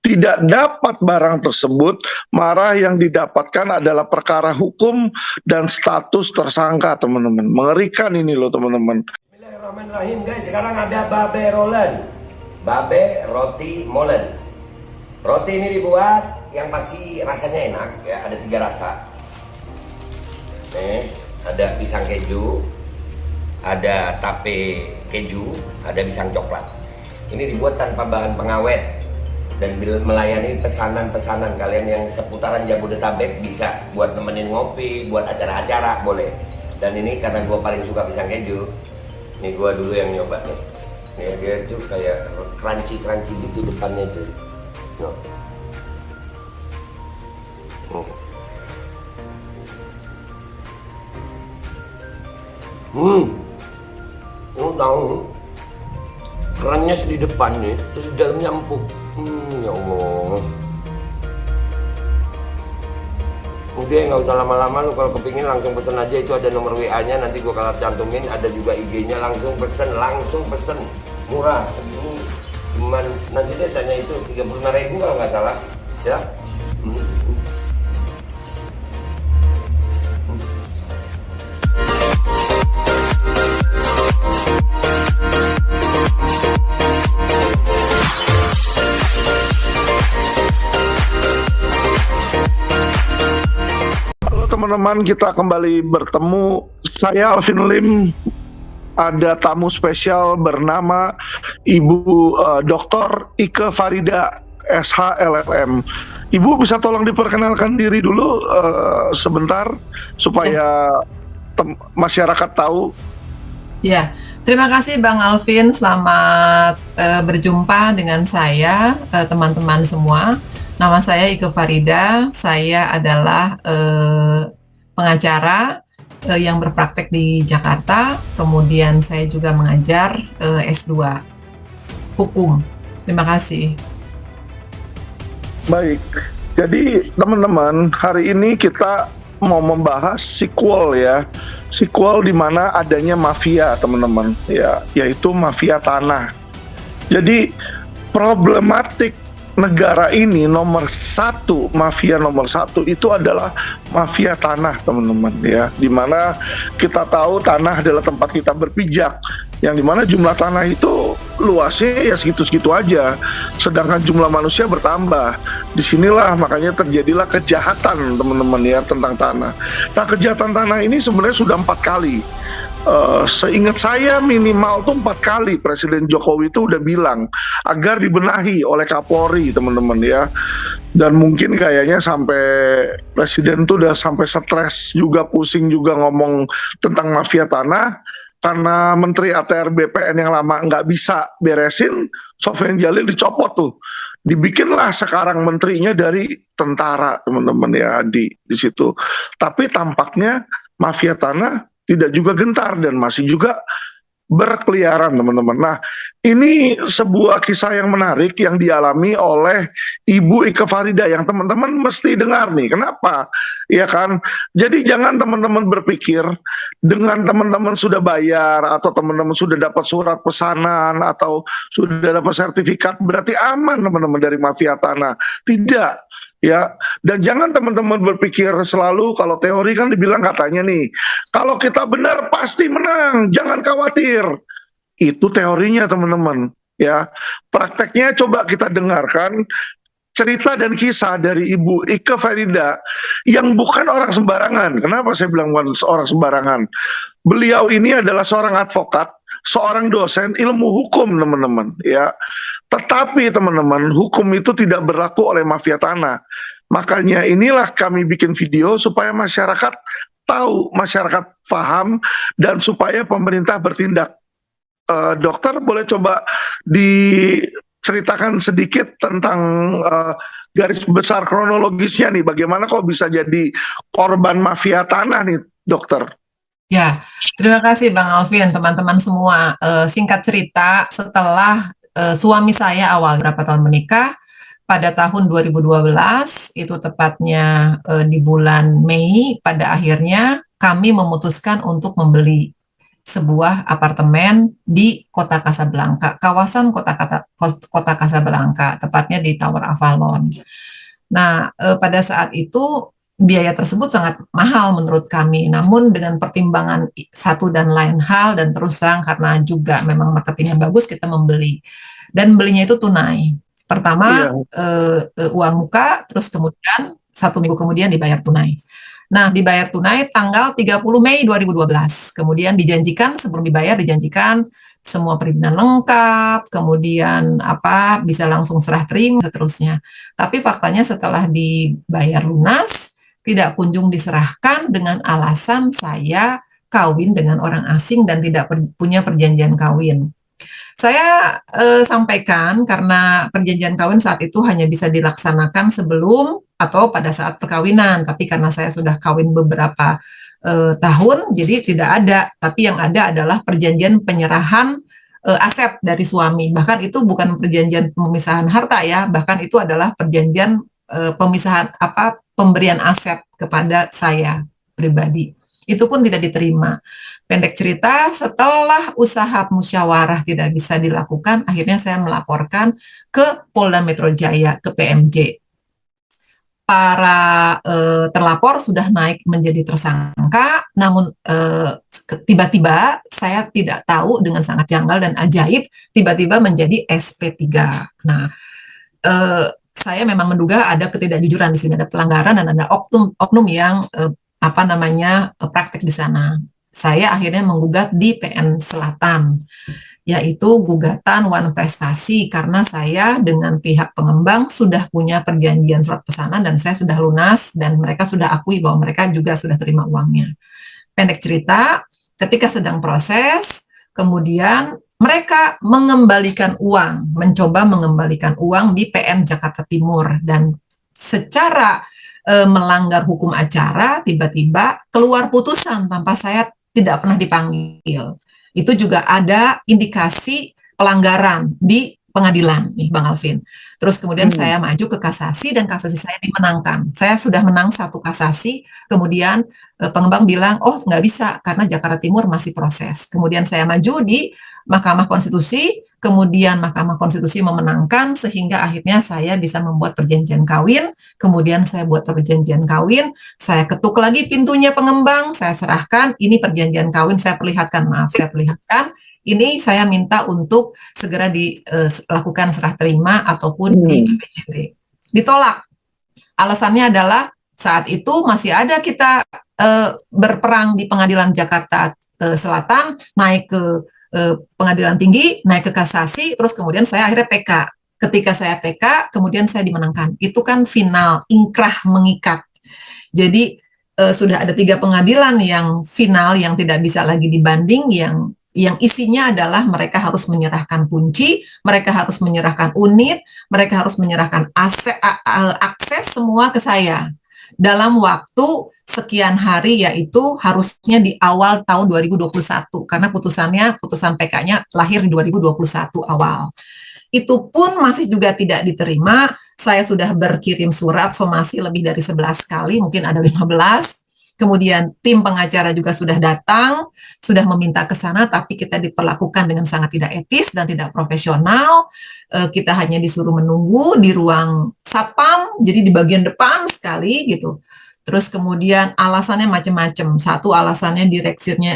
tidak dapat barang tersebut, maka yang didapatkan adalah perkara hukum dan status tersangka, teman-teman. Mengerikan ini loh, teman-teman. Bismillahirrahmanirrahim, guys. Sekarang ada babe rolen, babe roti molen. Roti ini dibuat yang pasti rasanya enak ya, ada 3 rasa. Nih, ada pisang keju, ada tape keju, ada pisang coklat. Ini dibuat tanpa bahan pengawet dan melayani pesanan-pesanan kalian yang seputaran Jabodetabek, bisa buat nemenin ngopi, buat acara-acara boleh. Dan ini karena gue paling suka pisang keju, nih gue dulu yang nyoba nih. Nih dia tuh kayak crunchy gitu depannya tuh. No. Tahu kerannya di depan nih, terus di dalamnya empuk. Ya Allah. Udah nggak usah lama-lama, lu kalau kepingin langsung pesen aja, itu ada nomor WA-nya, nanti gua kalau cantumin, ada juga IG-nya, langsung pesen, murah segini. Cuman nanti dia tanya itu 35.000 kalau nggak salah, ya. Teman-teman, kita kembali bertemu. Saya Alvin Lim, ada tamu spesial bernama Ibu Dr. Ike Farida SH LLM. Ibu bisa tolong diperkenalkan diri dulu sebentar supaya masyarakat tahu. Ya, terima kasih Bang Alvin. Selamat berjumpa dengan saya, teman-teman semua. Nama saya Ike Farida, saya adalah pengacara yang berpraktek di Jakarta, kemudian saya juga mengajar S2 Hukum. Terima kasih. Baik, jadi teman-teman, hari ini kita mau membahas sequel ya, sequel di mana adanya mafia, teman-teman, ya, yaitu mafia tanah. Jadi problematik negara ini mafia nomor satu itu adalah mafia tanah, teman-teman, ya, dimana kita tahu tanah adalah tempat kita berpijak, yang dimana jumlah tanah itu luasnya ya segitu-segitu aja, sedangkan jumlah manusia bertambah. Disinilah makanya terjadilah kejahatan, teman-teman, ya, tentang tanah. Nah, kejahatan tanah ini sebenarnya sudah 4 kali. Seingat saya minimal tuh 4 kali Presiden Jokowi itu udah bilang agar dibenahi oleh Kapolri, teman-teman, ya. Dan mungkin kayaknya sampai Presiden tuh udah sampai stres juga, pusing juga ngomong tentang mafia tanah, karena Menteri ATR BPN yang lama nggak bisa beresin, Sofyan Djalil dicopot tuh. Dibikinlah sekarang menterinya dari tentara, teman-teman, ya, di situ. Tapi tampaknya mafia tanah tidak juga gentar dan masih juga berkeliaran, teman-teman. Nah, ini sebuah kisah yang menarik yang dialami oleh Ibu Ike Farida yang teman-teman mesti dengar nih. Kenapa? Ya kan? Jadi jangan teman-teman berpikir dengan teman-teman sudah bayar atau teman-teman sudah dapat surat pesanan atau sudah dapat sertifikat berarti aman, teman-teman, dari mafia tanah. Tidak. Ya, dan jangan teman-teman berpikir selalu kalau teori kan dibilang katanya nih, kalau kita benar pasti menang, jangan khawatir. Itu teorinya, teman-teman, ya. Prakteknya coba kita dengarkan cerita dan kisah dari Ibu Ike Farida yang bukan orang sembarangan. Kenapa saya bilang bukan orang sembarangan? Beliau ini adalah seorang advokat, seorang dosen ilmu hukum, teman-teman, ya. Tetapi teman-teman, hukum itu tidak berlaku oleh mafia tanah. Makanya inilah kami bikin video supaya masyarakat tahu, masyarakat paham, dan supaya pemerintah bertindak. Dokter, boleh coba diceritakan sedikit tentang garis besar kronologisnya nih, bagaimana kok bisa jadi korban mafia tanah nih, dokter? Ya, terima kasih Bang Alvin, teman-teman semua. Singkat cerita, setelah suami saya awal berapa tahun menikah, pada tahun 2012, itu tepatnya di bulan Mei, pada akhirnya kami memutuskan untuk membeli sebuah apartemen di Kota Kasablanka, kawasan Kota Kasablanka, tepatnya di Tower Avalon. Nah, pada saat itu biaya tersebut sangat mahal menurut kami. Namun dengan pertimbangan satu dan lain hal, dan terus terang karena juga memang marketingnya bagus, kita membeli. Dan belinya itu tunai. Iya. Pertama uang muka, terus kemudian 1 minggu kemudian dibayar tunai. Nah, dibayar tunai tanggal 30 Mei 2012. Kemudian dijanjikan, sebelum dibayar dijanjikan semua perizinan lengkap, kemudian apa bisa langsung serah terima, seterusnya. Tapi faktanya setelah dibayar lunas, tidak kunjung diserahkan dengan alasan saya kawin dengan orang asing dan tidak punya perjanjian kawin. Saya sampaikan karena perjanjian kawin saat itu hanya bisa dilaksanakan sebelum atau pada saat perkawinan, tapi karena saya sudah kawin beberapa tahun, jadi tidak ada. Tapi yang ada adalah perjanjian penyerahan aset dari suami. Bahkan itu bukan perjanjian pemisahan harta ya, bahkan itu adalah perjanjian pemisahan pemberian aset kepada saya pribadi. Itu pun tidak diterima. Pendek cerita, setelah usaha musyawarah tidak bisa dilakukan, akhirnya saya melaporkan ke Polda Metro Jaya, ke PMJ. Para terlapor sudah naik menjadi tersangka, namun tiba-tiba saya tidak tahu, dengan sangat janggal dan ajaib, tiba-tiba menjadi SP3. Nah, saya memang menduga ada ketidakjujuran di sini, ada pelanggaran dan ada oknum yang praktek di sana. Saya akhirnya menggugat di PN Selatan, yaitu gugatan wan prestasi, karena saya dengan pihak pengembang sudah punya perjanjian surat pesanan dan saya sudah lunas dan mereka sudah akui bahwa mereka juga sudah terima uangnya. Pendek cerita, ketika sedang proses, kemudian mereka mengembalikan uang, mencoba mengembalikan uang di PN Jakarta Timur, dan secara melanggar hukum acara, tiba-tiba keluar putusan tanpa saya tidak pernah dipanggil. Itu juga ada indikasi pelanggaran di pengadilan nih Bang Alvin. Terus kemudian saya maju ke kasasi dan kasasi saya dimenangkan. Saya sudah menang 1 kasasi, kemudian pengembang bilang, oh nggak bisa karena Jakarta Timur masih proses. Kemudian saya maju di Mahkamah Konstitusi, kemudian Mahkamah Konstitusi memenangkan sehingga akhirnya saya bisa membuat perjanjian kawin, kemudian saya buat perjanjian kawin, saya ketuk lagi pintunya pengembang, saya serahkan, ini perjanjian kawin, saya perlihatkan, ini saya minta untuk segera dilakukan serah terima ataupun di PPJB. Ditolak. Alasannya adalah saat itu masih ada kita berperang di Pengadilan Jakarta Selatan, naik ke Pengadilan Tinggi, naik ke kasasi, terus kemudian saya akhirnya PK. Ketika saya PK, kemudian saya dimenangkan. Itu kan final, ingkrah mengikat. Jadi sudah ada 3 pengadilan yang final, yang tidak bisa lagi dibanding, yang isinya adalah mereka harus menyerahkan kunci, mereka harus menyerahkan unit, mereka harus menyerahkan akses semua ke saya dalam waktu sekian hari, yaitu harusnya di awal tahun 2021, karena putusan PK-nya lahir di 2021 awal. Itu pun masih juga tidak diterima. Saya sudah berkirim surat somasi lebih dari 11 kali, mungkin ada 15. Kemudian tim pengacara juga sudah datang, sudah meminta ke sana, tapi kita diperlakukan dengan sangat tidak etis dan tidak profesional. Kita hanya disuruh menunggu di ruang satpam, jadi di bagian depan sekali gitu. Terus kemudian alasannya macam-macam. Satu alasannya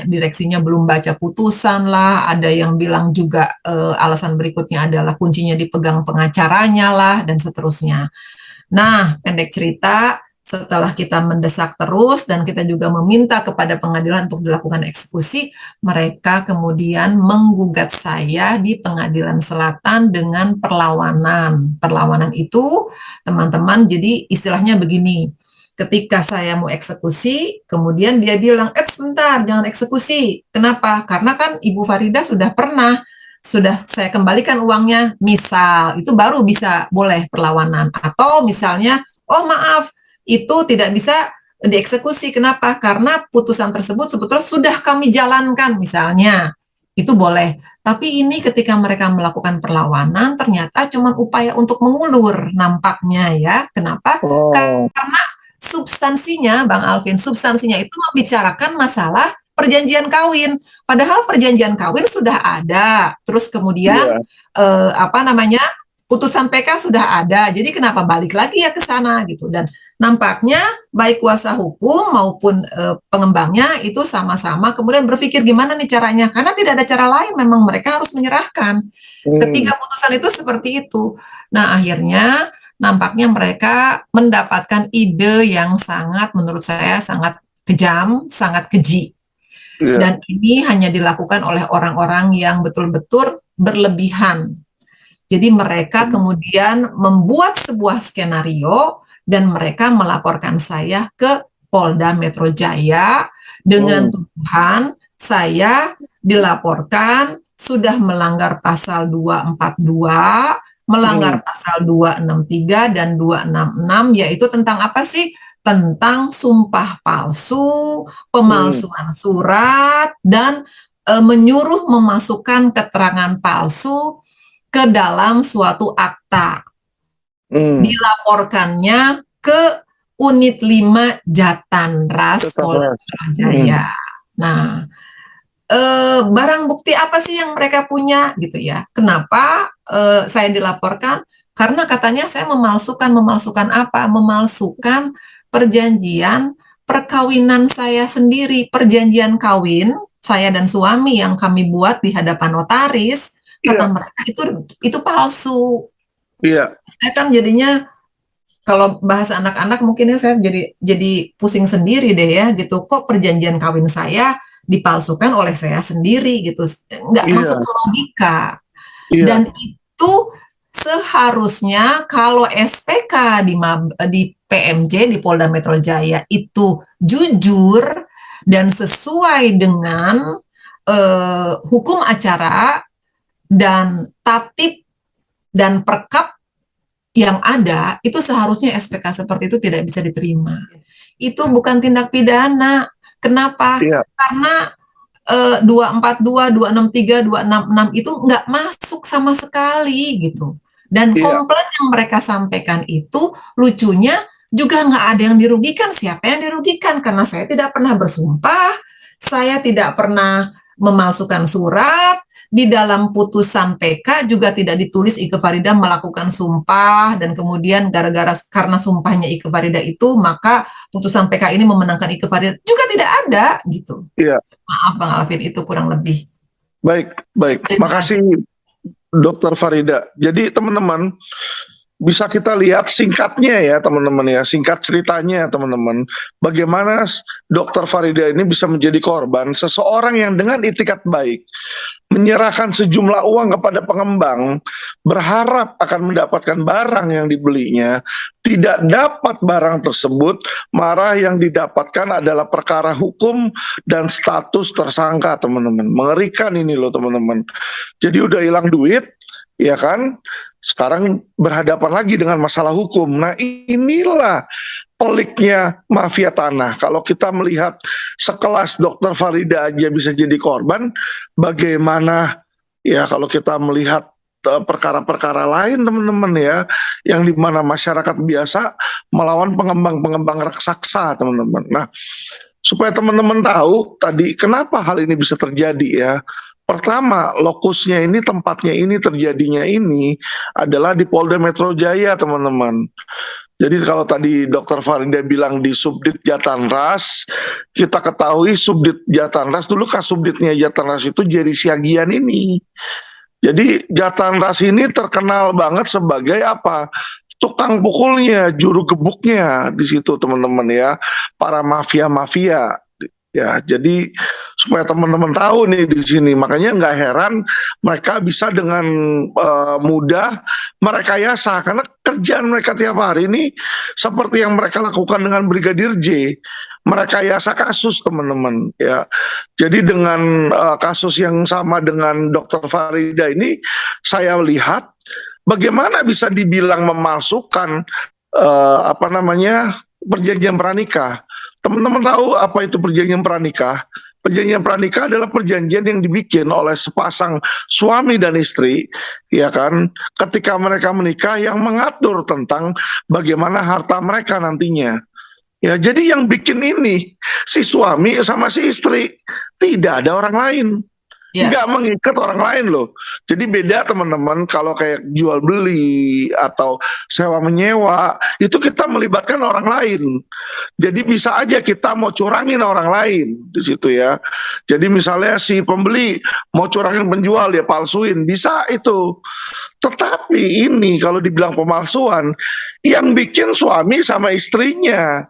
direksinya belum baca putusan lah, ada yang bilang juga alasan berikutnya adalah kuncinya dipegang pengacaranya lah, dan seterusnya. Nah, pendek cerita, setelah kita mendesak terus dan kita juga meminta kepada pengadilan untuk dilakukan eksekusi, mereka kemudian menggugat saya di Pengadilan Selatan dengan perlawanan. Perlawanan itu, teman-teman, jadi istilahnya begini, ketika saya mau eksekusi, kemudian dia bilang, sebentar, jangan eksekusi. Kenapa? Karena kan Ibu Farida sudah saya kembalikan uangnya, misal, itu baru bisa boleh perlawanan. Atau misalnya, oh maaf, itu tidak bisa dieksekusi. Kenapa? Karena putusan tersebut sebetulnya sudah kami jalankan, misalnya. Itu boleh. Tapi ini ketika mereka melakukan perlawanan, ternyata cuma upaya untuk mengulur nampaknya ya. Kenapa? Karena substansinya, Bang Alvin, substansinya itu membicarakan masalah perjanjian kawin. Padahal perjanjian kawin sudah ada. Terus kemudian apa namanya? Putusan PK sudah ada. Jadi kenapa balik lagi ya ke sana gitu. Dan nampaknya baik kuasa hukum maupun pengembangnya itu sama-sama kemudian berpikir gimana nih caranya. Karena tidak ada cara lain, memang mereka harus menyerahkan. Ketiga putusan itu seperti itu. Nah, akhirnya nampaknya mereka mendapatkan ide yang sangat, menurut saya sangat kejam, sangat keji. Dan ini hanya dilakukan oleh orang-orang yang betul-betul berlebihan. Jadi mereka kemudian membuat sebuah skenario dan mereka melaporkan saya ke Polda Metro Jaya dengan tuduhan saya dilaporkan sudah melanggar pasal 242, melanggar pasal 263 dan 266, yaitu tentang apa sih? Tentang sumpah palsu, pemalsuan surat, dan menyuruh memasukkan keterangan palsu ke dalam suatu akta. Dilaporkannya ke Unit 5 Jatanras Polda Metro Jaya. Nah, barang bukti apa sih yang mereka punya gitu ya? Kenapa saya dilaporkan? Karena katanya saya memalsukan apa? Memalsukan perjanjian perkawinan saya sendiri, perjanjian kawin saya dan suami yang kami buat di hadapan notaris. Kata mereka itu palsu. Saya kan jadinya kalau bahasa anak-anak mungkin ya saya jadi pusing sendiri deh ya gitu. Kok perjanjian kawin saya dipalsukan oleh saya sendiri gitu, nggak masuk ke logika. Dan itu seharusnya kalau SPK di PMJ di Polda Metro Jaya itu jujur dan sesuai dengan hukum acara dan tatip dan perkap yang ada, itu seharusnya SPK seperti itu tidak bisa diterima. Itu bukan tindak pidana. Kenapa? Karena 242, 263, 266 itu nggak masuk sama sekali gitu. Dan komplain yang mereka sampaikan itu lucunya juga nggak ada yang dirugikan. Siapa yang dirugikan? Karena saya tidak pernah bersumpah, saya tidak pernah memalsukan surat, di dalam putusan PK juga tidak ditulis Ike Farida melakukan sumpah dan kemudian karena sumpahnya Ike Farida itu maka putusan PK ini memenangkan Ike Farida, juga tidak ada gitu. Maaf Bang Alvin, itu kurang lebih. Baik. Makasih Dokter Farida. Jadi teman-teman bisa kita lihat singkatnya ya teman-teman ya, singkat ceritanya teman-teman, bagaimana Dokter Farida ini bisa menjadi korban seseorang yang dengan itikat baik menyerahkan sejumlah uang kepada pengembang, berharap akan mendapatkan barang yang dibelinya, tidak dapat barang tersebut, marah yang didapatkan adalah perkara hukum dan status tersangka teman-teman. Mengerikan ini loh teman-teman. Jadi udah hilang duit, ya kan? Sekarang berhadapan lagi dengan masalah hukum. Nah inilah peliknya mafia tanah. Kalau kita melihat sekelas Dokter Farida aja bisa jadi korban, bagaimana ya kalau kita melihat perkara-perkara lain teman-teman ya, yang dimana masyarakat biasa melawan pengembang-pengembang raksasa teman-teman. Nah supaya teman-teman tahu tadi kenapa hal ini bisa terjadi ya. Pertama, lokusnya ini, tempatnya ini, terjadinya ini adalah di Polda Metro Jaya, teman-teman. Jadi kalau tadi Dokter Farida bilang di Subdit Jatanras, kita ketahui Subdit Jatanras, dulu Kasubditnya Jatanras itu Jerry Siagian ini. Jadi Jatanras ini terkenal banget sebagai apa? Tukang pukulnya, juru gebuknya di situ, teman-teman ya. Para mafia-mafia. Ya, jadi supaya teman-teman tahu nih di sini, makanya nggak heran mereka bisa dengan mudah merekayasa, karena kerjaan mereka tiap hari ini seperti yang mereka lakukan dengan Brigadir J, merekayasa kasus teman-teman ya. Jadi dengan kasus yang sama dengan Dokter Farida ini, saya lihat bagaimana bisa dibilang memalsukan perjanjian pranikah. Teman-teman tahu apa itu perjanjian pranikah? Perjanjian pranikah adalah perjanjian yang dibikin oleh sepasang suami dan istri, ya kan, ketika mereka menikah, yang mengatur tentang bagaimana harta mereka nantinya. Ya, jadi yang bikin ini si suami sama si istri, tidak ada orang lain. Ya, Nggak mengikat orang lain loh. Jadi beda teman-teman kalau kayak jual beli atau sewa menyewa, itu kita melibatkan orang lain. Jadi bisa aja kita mau curangin orang lain di situ ya. Jadi misalnya si pembeli mau curangin penjual, dia palsuin, bisa itu. Tetapi ini kalau dibilang pemalsuan, yang bikin suami sama istrinya.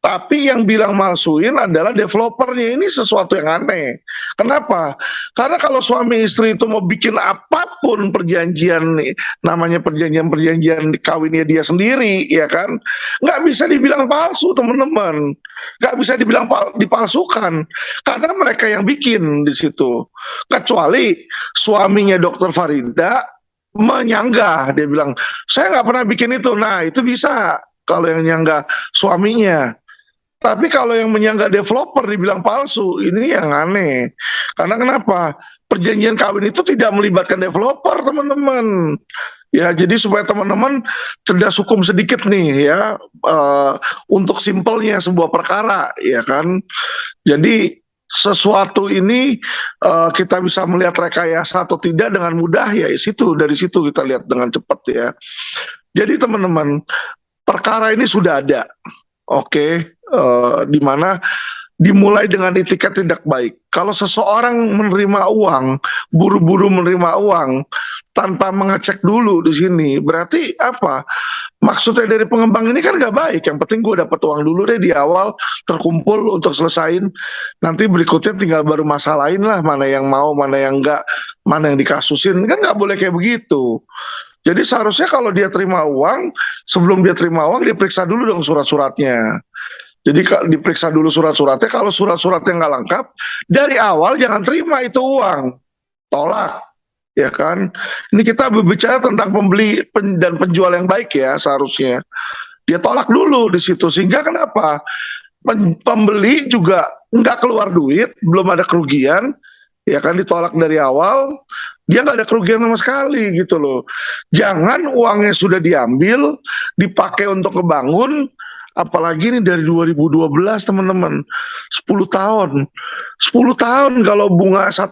Tapi yang bilang malsuin adalah developernya. Ini sesuatu yang aneh. Kenapa? Karena kalau suami istri itu mau bikin apapun perjanjian, namanya perjanjian-perjanjian kawinnya dia sendiri, ya kan? Nggak bisa dibilang palsu, teman-teman. Nggak bisa dibilang dipalsukan. Karena mereka yang bikin di situ. Kecuali suaminya Dokter Farida menyanggah. Dia bilang, saya nggak pernah bikin itu. Nah, itu bisa. Kalau yang nyanggah suaminya. Tapi kalau yang menyanggah developer dibilang palsu, ini yang aneh. Karena kenapa? Perjanjian kawin itu tidak melibatkan developer, teman-teman. Ya, jadi supaya teman-teman cerdas hukum sedikit nih ya, untuk simpelnya sebuah perkara, ya kan. Jadi sesuatu ini kita bisa melihat rekayasa atau tidak dengan mudah ya dari situ kita lihat dengan cepat ya. Jadi teman-teman, perkara ini sudah ada. Oke, di mana dimulai dengan itikat tidak baik. Kalau seseorang menerima uang, buru-buru menerima uang tanpa mengecek dulu di sini, berarti apa? Maksudnya dari pengembang ini kan nggak baik. Yang penting gue dapat uang dulu deh di awal, terkumpul untuk selesain. Nanti berikutnya tinggal baru masalahin lah, mana yang mau, mana yang enggak, mana yang dikasusin. Kan nggak boleh kayak begitu. Jadi seharusnya kalau dia terima uang, sebelum dia terima uang, dia periksa dulu dong surat-suratnya. Jadi diperiksa dulu surat-suratnya, kalau surat-suratnya nggak lengkap, dari awal jangan terima itu uang. Tolak, ya kan? Ini kita berbicara tentang pembeli dan penjual yang baik ya seharusnya. Dia tolak dulu di situ, sehingga kenapa? Pembeli juga nggak keluar duit, belum ada kerugian, ya kan, ditolak dari awal, dia nggak ada kerugian sama sekali gitu loh. Jangan uangnya sudah diambil, dipakai untuk ngebangun, apalagi ini dari 2012 teman-teman, 10 tahun. 10 tahun kalau bunga 1%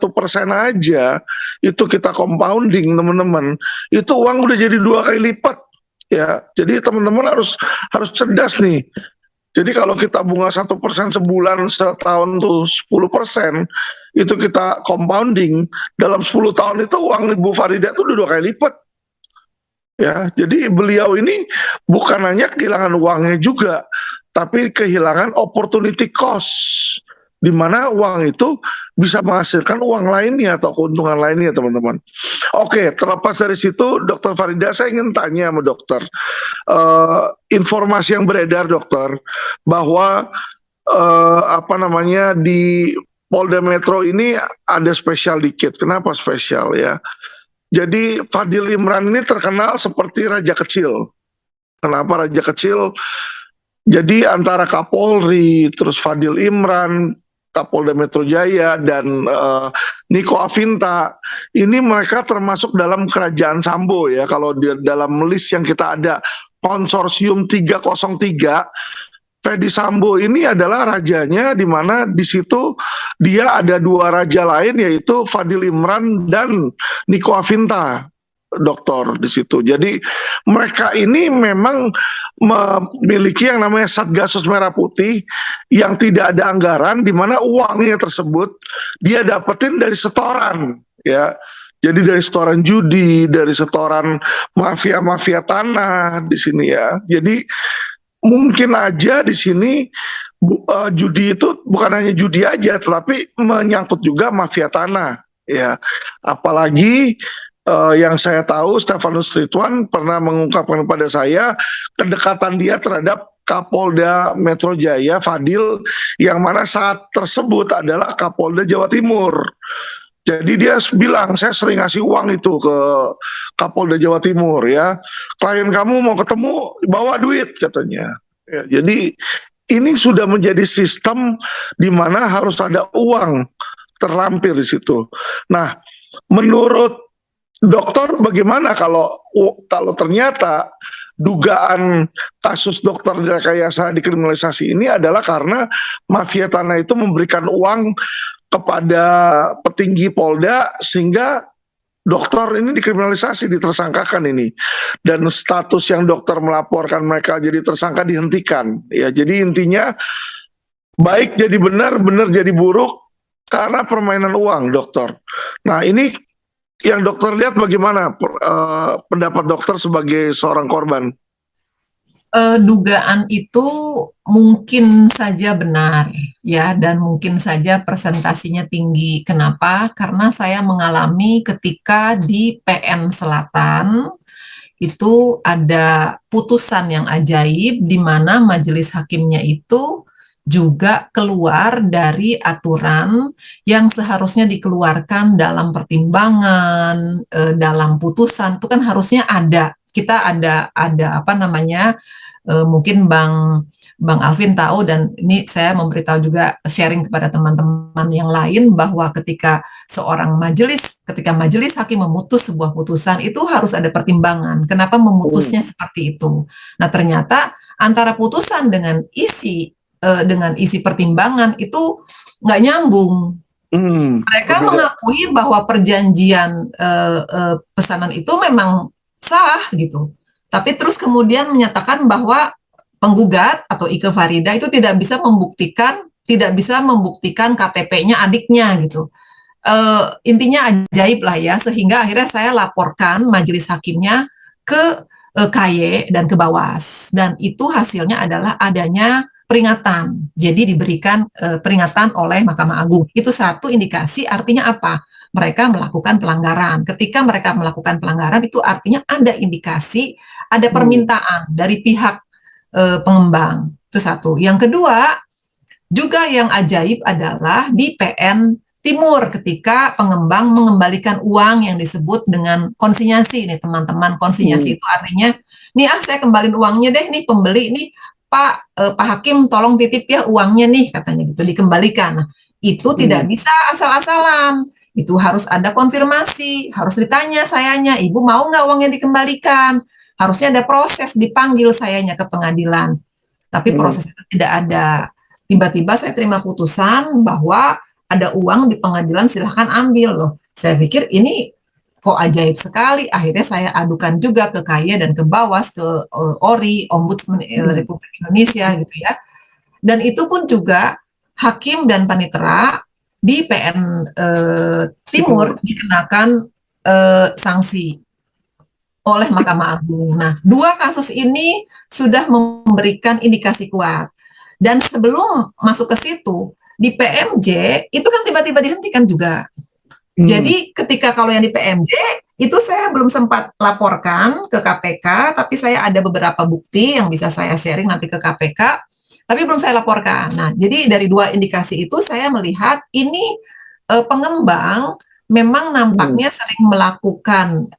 aja, itu kita compounding teman-teman, itu uang udah jadi 2 kali lipat. Ya, jadi teman-teman harus cerdas nih. Jadi kalau kita bunga 1% sebulan, setahun tuh 10%, itu kita compounding, dalam 10 tahun itu uang Ibu Farida itu udah 2 kali lipat. Ya, jadi beliau ini bukan hanya kehilangan uangnya juga, tapi kehilangan opportunity cost, di mana uang itu bisa menghasilkan uang lainnya atau keuntungan lainnya, teman-teman. Oke, terlepas dari situ, Dokter Farida, saya ingin tanya sama dokter, informasi yang beredar, dokter, bahwa di Polda Metro ini ada spesial dikit. Kenapa spesial ya? Jadi Fadil Imran ini terkenal seperti raja kecil. Kenapa raja kecil? Jadi antara Kapolri, terus Fadil Imran, Kapolda Metro Jaya, dan Niko Afinta, ini mereka termasuk dalam kerajaan Sambo ya. Kalau dalam list yang kita ada, konsorsium 303, Fedi Sambo ini adalah rajanya, di mana di situ dia ada 2 raja lain, yaitu Fadil Imran dan Niko Afinta, dokter di situ. Jadi mereka ini memang memiliki yang namanya Satgasus Merah Putih yang tidak ada anggaran, di mana uangnya tersebut dia dapetin dari setoran ya. Jadi dari setoran judi, dari setoran mafia-mafia tanah di sini ya. Jadi mungkin aja di sini judi itu bukan hanya judi aja, tetapi menyangkut juga mafia tanah ya. Apalagi yang saya tahu, Stefanus Ridwan pernah mengungkapkan kepada saya kedekatan dia terhadap Kapolda Metro Jaya Fadil, yang mana saat tersebut adalah Kapolda Jawa Timur. Jadi dia bilang, saya sering ngasih uang itu ke Kapolda Jawa Timur ya. Klien kamu mau ketemu, bawa duit katanya. Ya, jadi ini sudah menjadi sistem di mana harus ada uang terlampir di situ. Nah, menurut dokter bagaimana kalau ternyata dugaan kasus dokter direkayasa dikriminalisasi ini adalah karena mafia tanah itu memberikan uang kepada petinggi Polda sehingga dokter ini dikriminalisasi, ditersangkakan ini. Dan status yang dokter melaporkan mereka jadi tersangka dihentikan. Ya, jadi intinya baik jadi benar, benar jadi buruk karena permainan uang dokter. Nah, ini yang dokter lihat bagaimana pendapat dokter sebagai seorang korban? Dugaan itu mungkin saja benar ya, dan mungkin saja presentasinya tinggi. Kenapa? Karena saya mengalami ketika di PN Selatan itu ada putusan yang ajaib di mana majelis hakimnya itu juga keluar dari aturan yang seharusnya dikeluarkan dalam pertimbangan, dalam putusan itu kan harusnya ada. Kita ada apa namanya, mungkin Bang Alvin tahu, dan ini saya memberitahu juga, sharing kepada teman-teman yang lain, bahwa ketika ketika majelis hakim memutus sebuah putusan itu harus ada pertimbangan kenapa memutusnya seperti itu. Nah, ternyata antara putusan dengan isi pertimbangan itu nggak nyambung. Mereka mengakui bahwa perjanjian pesanan itu memang sah gitu, tapi terus kemudian menyatakan bahwa penggugat atau Ike Farida itu tidak bisa membuktikan KTP-nya adiknya gitu. Intinya ajaib lah ya, sehingga akhirnya saya laporkan majelis hakimnya ke KY dan ke Bawas, dan itu hasilnya adalah adanya peringatan. Jadi diberikan peringatan oleh Mahkamah Agung. Itu satu indikasi, artinya apa? Mereka melakukan pelanggaran. Ketika mereka melakukan pelanggaran itu artinya ada indikasi, ada permintaan dari pihak pengembang. Itu satu. Yang kedua, juga yang ajaib adalah di PN Timur ketika pengembang mengembalikan uang yang disebut dengan konsinyasi. Nih teman-teman, konsinyasi itu artinya, nih saya kembaliin uangnya deh nih pembeli nih, Pak Hakim tolong titip ya uangnya nih, katanya gitu, dikembalikan. Nah, itu tidak bisa asal-asalan. Itu harus ada konfirmasi, harus ditanya sayanya, ibu mau nggak uangnya dikembalikan? Harusnya ada proses, dipanggil sayanya ke pengadilan. Tapi proses itu tidak ada. Tiba-tiba saya terima putusan bahwa ada uang di pengadilan, silahkan ambil loh. Saya pikir ini kok ajaib sekali. Akhirnya saya adukan juga ke KY dan ke Bawas, ke ORI, Ombudsman Republik Indonesia gitu ya. Dan itu pun juga hakim dan panitera di PN Timur dikenakan sanksi oleh Mahkamah Agung. Nah, dua kasus ini sudah memberikan indikasi kuat. Dan sebelum masuk ke situ, di PMJ itu kan tiba-tiba dihentikan juga. Jadi ketika kalau yang di PMJ itu saya belum sempat laporkan ke KPK, tapi saya ada beberapa bukti yang bisa saya sharing nanti ke KPK. Tapi belum saya laporkan. Nah, jadi dari dua indikasi itu saya melihat ini pengembang memang nampaknya sering melakukan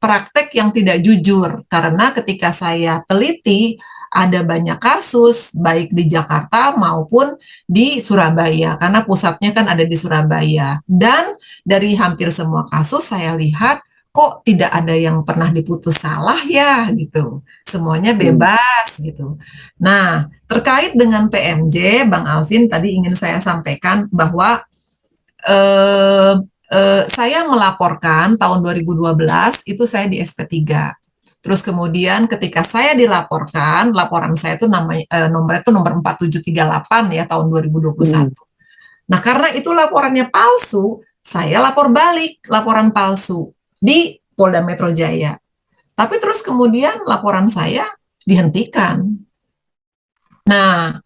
praktek yang tidak jujur, karena ketika saya teliti ada banyak kasus baik di Jakarta maupun di Surabaya, karena pusatnya kan ada di Surabaya, dan dari hampir semua kasus saya lihat kok tidak ada yang pernah diputus salah ya gitu, semuanya bebas gitu. Nah, terkait dengan PMJ, Bang Alvin tadi ingin saya sampaikan bahwa saya melaporkan tahun 2012 itu saya di SP3. Terus kemudian ketika saya dilaporkan, laporan saya itu nomornya itu nomor 4738 ya tahun 2021. Nah, karena itu laporannya palsu, saya lapor balik laporan palsu di Polda Metro Jaya. Tapi terus kemudian laporan saya dihentikan. Nah,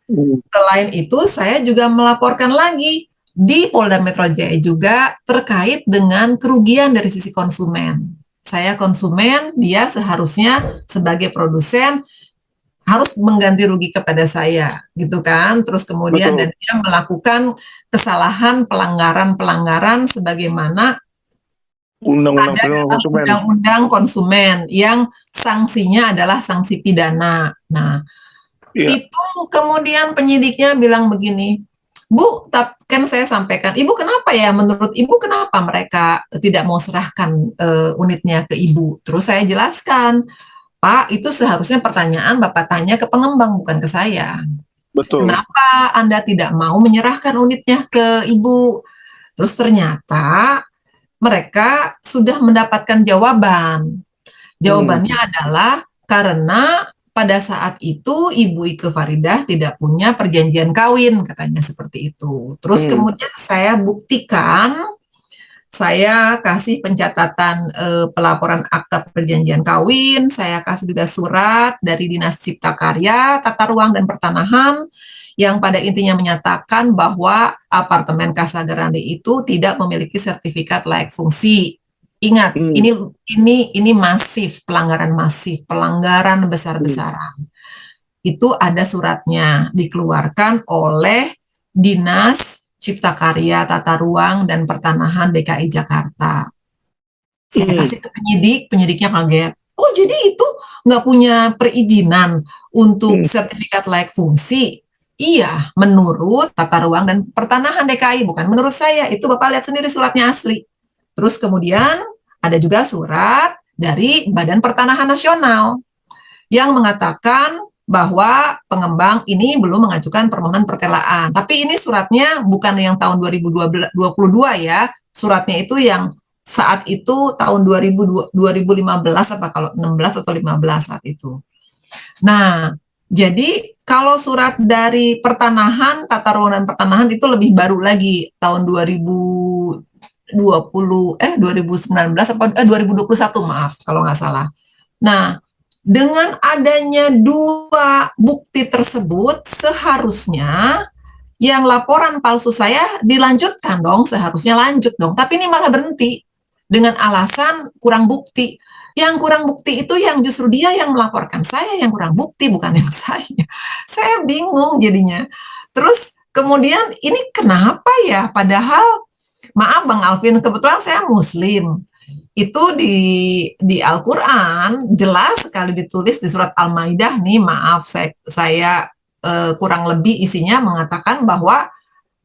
selain itu saya juga melaporkan lagi di Polda Metro Jaya juga terkait dengan kerugian dari sisi konsumen. Saya konsumen, dia seharusnya sebagai produsen harus mengganti rugi kepada saya, gitu kan? Terus kemudian dan dia melakukan kesalahan pelanggaran sebagaimana undang-undang konsumen yang sanksinya adalah sanksi pidana. Nah, itu kemudian penyidiknya bilang begini, Bu, kan saya sampaikan, Ibu kenapa ya, menurut Ibu kenapa mereka tidak mau serahkan unitnya ke Ibu? Terus saya jelaskan, Pak, itu seharusnya pertanyaan Bapak tanya ke pengembang, bukan ke saya. Betul. Kenapa Anda tidak mau menyerahkan unitnya ke Ibu? Terus ternyata mereka sudah mendapatkan jawaban. Hmm. Jawabannya adalah karena pada saat itu Ibu Ike Faridah tidak punya perjanjian kawin, katanya seperti itu. Terus Hmm. kemudian saya buktikan, saya kasih pencatatan pelaporan akta perjanjian kawin, saya kasih juga surat dari Dinas Cipta Karya, Tata Ruang dan Pertanahan yang pada intinya menyatakan bahwa apartemen Casa Grande itu tidak memiliki sertifikat layak fungsi. Ingat, Hmm. ini masif, pelanggaran Hmm. besar-besaran. Itu ada suratnya dikeluarkan oleh Dinas Cipta Karya, Tata Ruang, dan Pertanahan DKI Jakarta. Saya Hmm. kasih ke penyidik, penyidiknya kaget. Oh, jadi itu nggak punya perizinan untuk Hmm. sertifikat layak fungsi? Iya, menurut Tata Ruang dan Pertanahan DKI, bukan menurut saya. Itu Bapak lihat sendiri suratnya asli. Terus kemudian ada juga surat dari Badan Pertanahan Nasional yang mengatakan bahwa pengembang ini belum mengajukan permohonan pertelaan. Tapi ini suratnya bukan yang tahun 2022 ya. Suratnya itu yang saat itu tahun 2015 apa kalau 16 atau 15 saat itu. Nah, jadi kalau surat dari Pertanahan, Tata Ruang dan Pertanahan itu lebih baru lagi tahun 2019 apa 2021 maaf kalau nggak salah. Nah, dengan adanya dua bukti tersebut, seharusnya yang laporan palsu saya dilanjutkan dong, seharusnya lanjut dong. Tapi ini malah berhenti dengan alasan kurang bukti. Yang kurang bukti itu yang justru dia yang melaporkan saya yang kurang bukti, bukan yang saya. Saya bingung jadinya. Terus kemudian ini kenapa ya? Padahal, maaf Bang Alvin, kebetulan saya Muslim itu di Al-Quran jelas sekali ditulis di surat Al-Maidah nih, maaf saya kurang lebih isinya mengatakan bahwa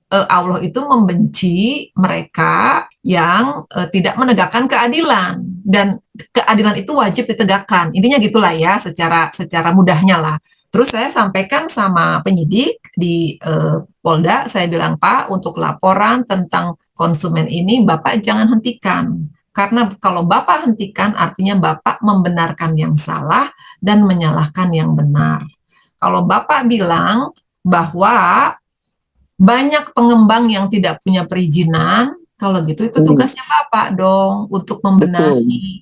Allah itu membenci mereka yang tidak menegakkan keadilan dan keadilan itu wajib ditegakkan. Intinya gitulah ya secara mudahnya lah. Terus saya sampaikan sama penyidik di Polda, saya bilang Pak, untuk laporan tentang konsumen ini Bapak jangan hentikan. Karena kalau Bapak hentikan artinya Bapak membenarkan yang salah dan menyalahkan yang benar. Kalau Bapak bilang bahwa banyak pengembang yang tidak punya perizinan, kalau gitu itu tugasnya Bapak dong untuk Betul. membenahi.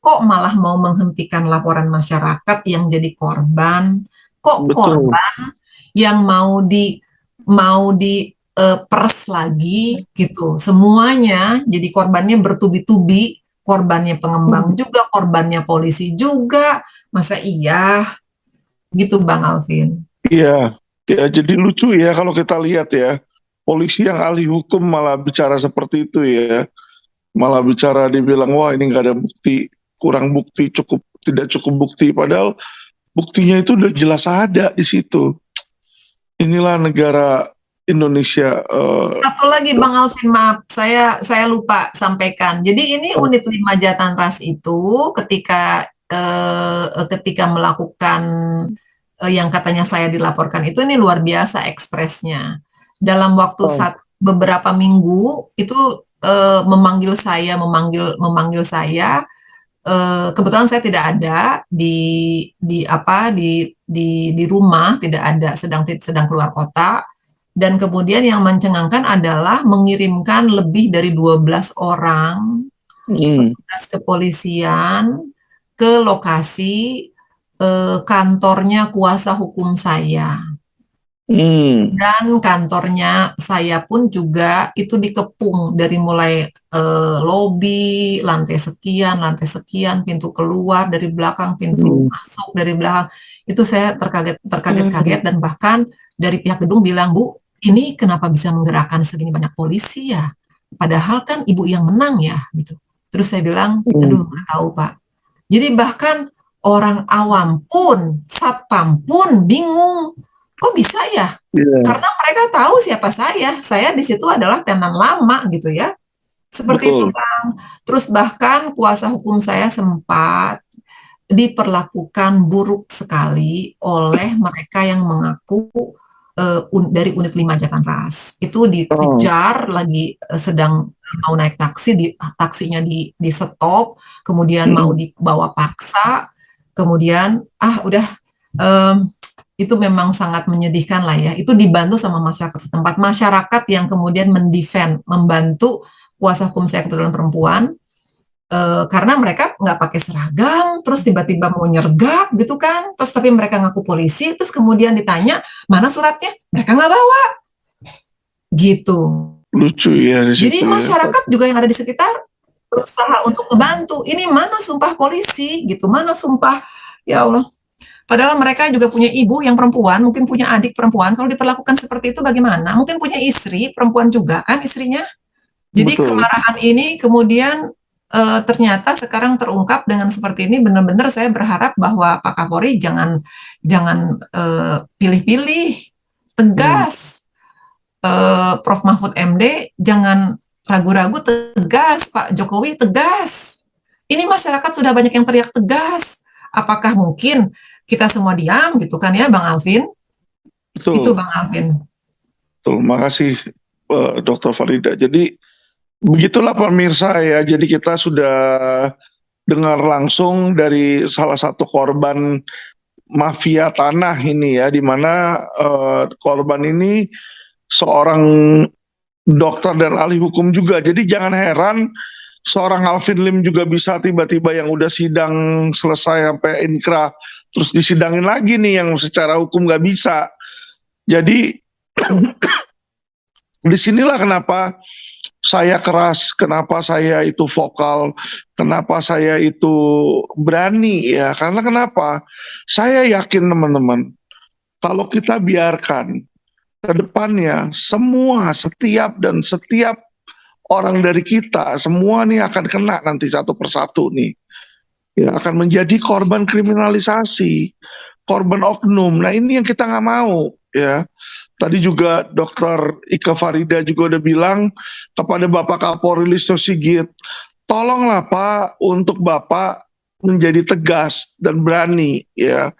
Kok malah mau menghentikan laporan masyarakat yang jadi korban? Kok Betul. korban yang mau di pers lagi gitu. Semuanya jadi korbannya bertubi-tubi, korbannya pengembang juga, korbannya polisi juga. Masa iya? Gitu Bang Alvin. Iya, ya jadi lucu ya kalau kita lihat ya, polisi yang ahli hukum malah bicara seperti itu ya, malah bicara dibilang wah ini nggak ada bukti, kurang bukti, tidak cukup bukti, padahal buktinya itu udah jelas ada di situ. Inilah negara Indonesia. Satu lagi Bang Alvin, maaf, saya lupa sampaikan. Jadi ini unit 5 Jatanras itu ketika melakukan yang katanya saya dilaporkan itu ini luar biasa ekspresnya. Dalam waktu Oh. beberapa minggu itu memanggil saya. Kebetulan saya tidak ada di rumah, tidak ada, sedang keluar kota. Dan kemudian yang mencengangkan adalah mengirimkan lebih dari 12 orang petugas kepolisian ke lokasi kantornya kuasa hukum saya. Dan kantornya saya pun juga itu dikepung dari mulai lobi, lantai sekian, pintu keluar dari belakang, pintu masuk dari belakang. Itu saya terkaget-kaget dan bahkan dari pihak gedung bilang, Bu, ini kenapa bisa menggerakkan segini banyak polisi ya? Padahal kan ibu yang menang ya, gitu. Terus saya bilang, aduh nggak tahu Pak. Jadi bahkan orang awam pun, satpam pun bingung. Kok bisa ya? Karena mereka tahu siapa saya. Saya di situ adalah tenan lama gitu ya. Seperti itu Betul. Bang. Terus bahkan kuasa hukum saya sempat diperlakukan buruk sekali oleh mereka yang mengaku dari unit 5 Jatanras. Itu Oh. dikejar lagi sedang mau naik taksi, taksinya di stop, kemudian mau Mm-mm. dibawa paksa, kemudian udah em, itu memang sangat menyedihkan lah ya. Itu dibantu sama masyarakat setempat, masyarakat yang kemudian mendefend, membantu kuasa hukum saya kebetulan perempuan, karena mereka nggak pakai seragam, terus tiba-tiba mau nyergap gitu kan, terus tapi mereka ngaku polisi, terus kemudian ditanya mana suratnya, mereka nggak bawa gitu. Lucu ya di Jadi situ ya. masyarakat juga yang ada di sekitar berusaha untuk membantu. Ini mana sumpah polisi gitu, mana sumpah, ya Allah. Padahal mereka juga punya ibu yang perempuan, mungkin punya adik perempuan. Kalau diperlakukan seperti itu bagaimana? Mungkin punya istri perempuan juga kan istrinya. Jadi Betul. kemarahan ini kemudian ternyata sekarang terungkap dengan seperti ini. Benar-benar saya berharap bahwa Pak Kapolri jangan jangan pilih-pilih, Hmm. tegas. Prof Mahfud MD jangan ragu-ragu, tegas. Pak Jokowi tegas. Ini masyarakat sudah banyak yang teriak tegas. Apakah mungkin kita semua diam gitu kan ya, Bang Alvin? Itu Betul. Bang Alvin. Betul. Makasih Dr. Farida. Jadi begitulah pemirsa ya. Jadi kita sudah dengar langsung dari salah satu korban mafia tanah ini ya, di mana korban ini seorang dokter dan ahli hukum juga. Jadi jangan heran seorang Alvin Lim juga bisa tiba-tiba yang udah sidang selesai sampai inkrah terus disidangin lagi nih yang secara hukum nggak bisa. Jadi disinilah kenapa saya keras, kenapa saya itu vokal, kenapa saya itu berani ya. Karena kenapa? Saya yakin teman-teman, kalau kita biarkan ke depannya semua setiap orang dari kita semua nih akan kena nanti satu persatu nih. Ya akan menjadi korban kriminalisasi, korban oknum. Nah ini yang kita nggak mau ya. Tadi juga Dokter Ika Farida juga udah bilang kepada Bapak Kapolri Listio Sigit, tolonglah Pak untuk Bapak menjadi tegas dan berani ya.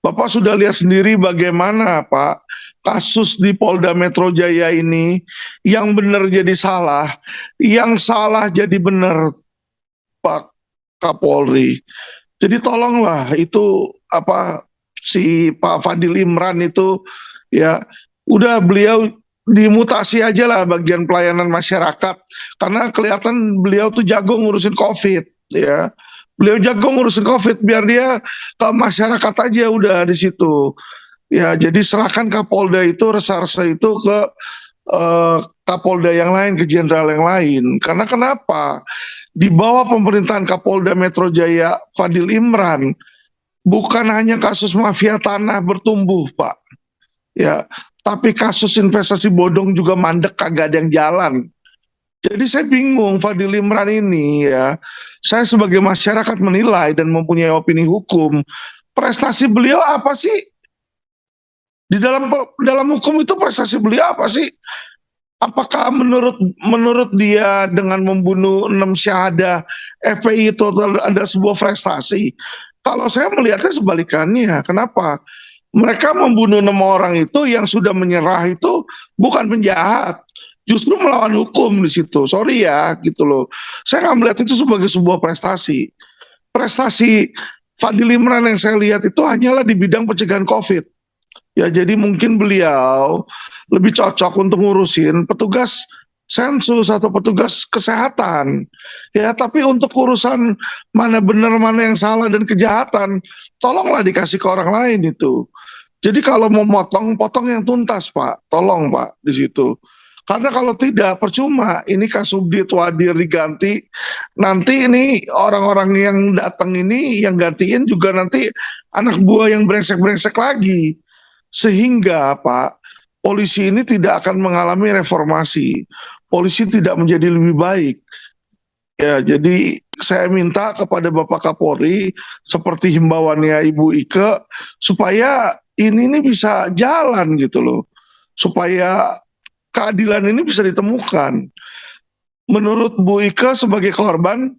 Bapak sudah lihat sendiri bagaimana Pak kasus di Polda Metro Jaya ini yang benar jadi salah, yang salah jadi benar Pak Kapolri. Jadi tolonglah itu apa si Pak Fadil Imran itu ya udah beliau dimutasi aja lah bagian pelayanan masyarakat karena kelihatan beliau tuh jago ngurusin COVID ya. Beliau jago ngurusin COVID biar dia ke masyarakat aja udah di situ. Ya, jadi serahkan Kapolda itu reserse itu ke Kapolda yang lain, ke jenderal yang lain. Karena kenapa? Di bawah pemerintahan Kapolda Metro Jaya Fadil Imran, bukan hanya kasus mafia tanah bertumbuh, Pak. Ya, tapi kasus investasi bodong juga mandek, kagak ada yang jalan. Jadi saya bingung Fadil Imran ini ya. Saya sebagai masyarakat menilai dan mempunyai opini hukum, prestasi beliau apa sih? Di dalam hukum itu prestasi beliau apa sih? Apakah menurut dia dengan membunuh 6 syahadah FPI itu ada sebuah prestasi? Kalau saya melihatnya sebalikannya. Kenapa? Mereka membunuh 6 orang itu yang sudah menyerah itu bukan penjahat, justru melawan hukum di situ. Sorry ya, gitu loh. Saya nggak melihat itu sebagai sebuah prestasi. Prestasi Fadil Imran yang saya lihat itu hanyalah di bidang pencegahan COVID. Ya jadi mungkin beliau lebih cocok untuk ngurusin petugas sensus atau petugas kesehatan. Ya tapi untuk urusan mana benar mana yang salah dan kejahatan, tolonglah dikasih ke orang lain itu. Jadi kalau mau potong, potong yang tuntas Pak. Tolong Pak di situ. Karena kalau tidak percuma ini Kasubdit Wadir diganti, nanti ini orang-orang yang datang ini yang gantiin juga nanti anak buah yang brengsek-brengsek lagi. Sehingga Pak, polisi ini tidak akan mengalami reformasi. Polisi tidak menjadi lebih baik. Ya, jadi saya minta kepada Bapak Kapolri seperti himbauannya Ibu Ike supaya ini bisa jalan gitu loh. Supaya keadilan ini bisa ditemukan. Menurut Bu Ike sebagai korban,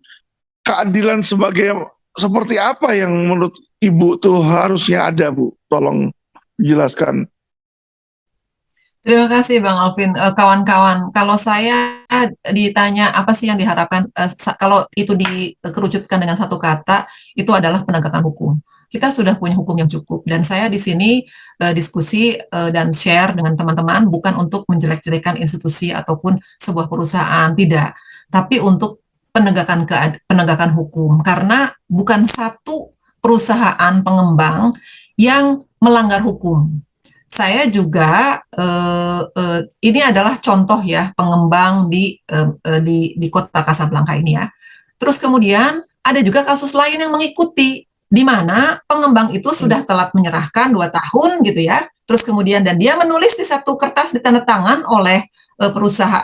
keadilan sebagai seperti apa yang menurut Ibu tuh harusnya ada, Bu? Tolong jelaskan. Terima kasih Bang Alvin. Kawan-kawan, kalau saya ditanya apa sih yang diharapkan, kalau itu dikerucutkan dengan satu kata, itu adalah penegakan hukum. Kita sudah punya hukum yang cukup, dan saya di sini diskusi dan share dengan teman-teman bukan untuk menjelek-jelekan institusi ataupun sebuah perusahaan, tidak, tapi untuk penegakan hukum, karena bukan satu perusahaan pengembang yang melanggar hukum. Saya juga ini adalah contoh ya pengembang di kota Kasablanka ini ya. Terus kemudian ada juga kasus lain yang mengikuti di mana pengembang itu sudah telat menyerahkan 2 tahun gitu ya. Terus kemudian dan dia menulis di satu kertas ditandatangan oleh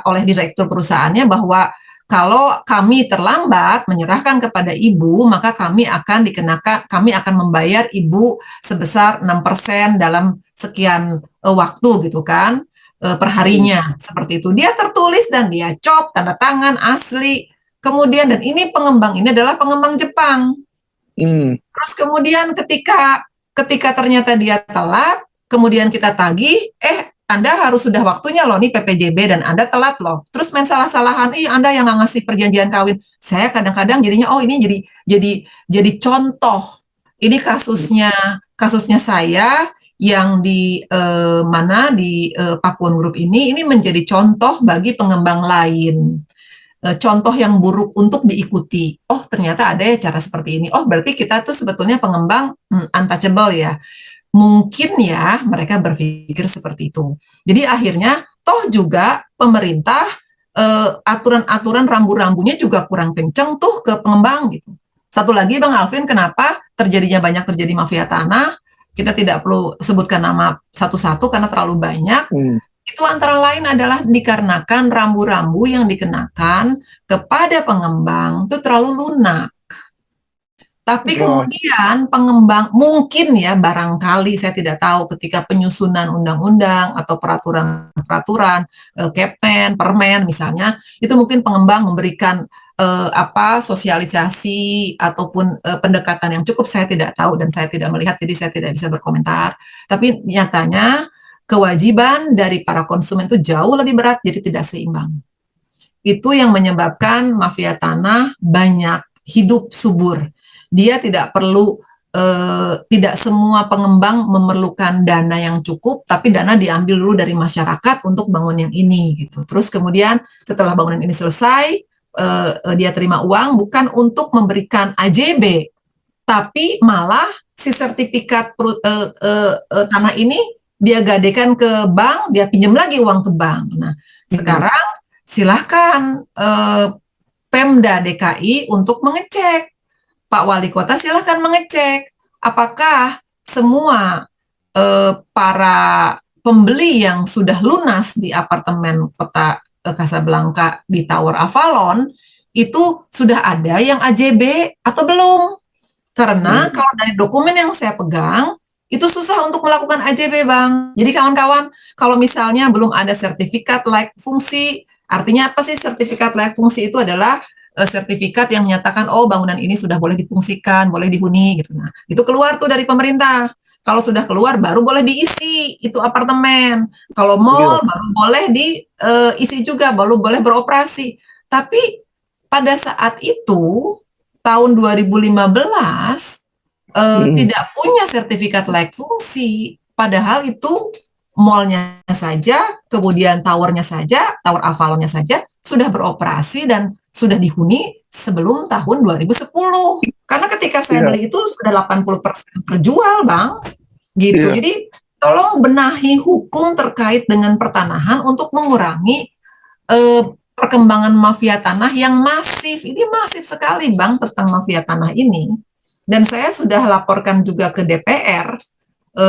oleh direktur perusahaannya bahwa kalau kami terlambat menyerahkan kepada ibu, maka kami akan membayar ibu sebesar 6% dalam sekian waktu gitu kan, perharinya, seperti itu. Dia tertulis dan dia cop, tanda tangan, asli. Kemudian, dan ini pengembang ini adalah pengembang Jepang. Terus kemudian ketika ternyata dia telat, kemudian kita tagih, Anda harus sudah waktunya loh nih PPJB dan Anda telat loh. Terus main salah-salahan, Anda yang nggak ngasih perjanjian kawin. Saya kadang-kadang jadinya ini jadi contoh. Ini kasusnya saya yang di Pakuan Group ini menjadi contoh bagi pengembang lain. Contoh yang buruk untuk diikuti. Oh, ternyata ada ya cara seperti ini. Oh, berarti kita tuh sebetulnya pengembang untouchable ya. Mungkin ya mereka berpikir seperti itu. Jadi akhirnya toh juga pemerintah aturan-aturan rambu-rambunya juga kurang kenceng tuh ke pengembang gitu. Satu lagi Bang Alvin, kenapa terjadi mafia tanah? Kita tidak perlu sebutkan nama satu-satu karena terlalu banyak. Itu antara lain adalah dikarenakan rambu-rambu yang dikenakan kepada pengembang itu terlalu lunak. Tapi kemudian pengembang mungkin ya barangkali saya tidak tahu ketika penyusunan undang-undang atau peraturan-peraturan Kepmen, Permen misalnya itu mungkin pengembang memberikan sosialisasi ataupun pendekatan yang cukup, saya tidak tahu dan saya tidak melihat jadi saya tidak bisa berkomentar. Tapi nyatanya kewajiban dari para konsumen itu jauh lebih berat jadi tidak seimbang. Itu yang menyebabkan mafia tanah banyak hidup subur. Dia tidak perlu, tidak semua pengembang memerlukan dana yang cukup, tapi dana diambil dulu dari masyarakat untuk bangun yang ini gitu. Terus kemudian setelah bangunan ini selesai, dia terima uang bukan untuk memberikan AJB, tapi malah si sertifikat tanah ini dia gadekan ke bank, dia pinjam lagi uang ke bank. Nah, sekarang silahkan Pemda DKI untuk mengecek. Pak Wali Kota silahkan mengecek apakah semua para pembeli yang sudah lunas di apartemen kota Kasablanka di Tower Avalon itu sudah ada yang AJB atau belum. Karena kalau dari dokumen yang saya pegang itu susah untuk melakukan AJB, Bang. Jadi kawan-kawan, kalau misalnya belum ada sertifikat layak fungsi, artinya apa sih sertifikat layak fungsi? Itu adalah sertifikat yang menyatakan oh bangunan ini sudah boleh difungsikan, boleh dihuni gitu. Nah, itu keluar tuh dari pemerintah. Kalau sudah keluar baru boleh diisi itu apartemen. Kalau mall baru boleh diisi juga, baru boleh beroperasi. Tapi pada saat itu tahun 2015 tidak punya sertifikat layak fungsi. Padahal itu mallnya saja, kemudian towernya saja, tower Avalonnya saja sudah beroperasi dan sudah dihuni sebelum tahun 2010. Karena ketika saya beli itu sudah 80% terjual, Bang. Gitu. Jadi tolong benahi hukum terkait dengan pertanahan untuk mengurangi perkembangan mafia tanah yang masif. Ini masif sekali, Bang, tentang mafia tanah ini. Dan saya sudah laporkan juga ke DPR,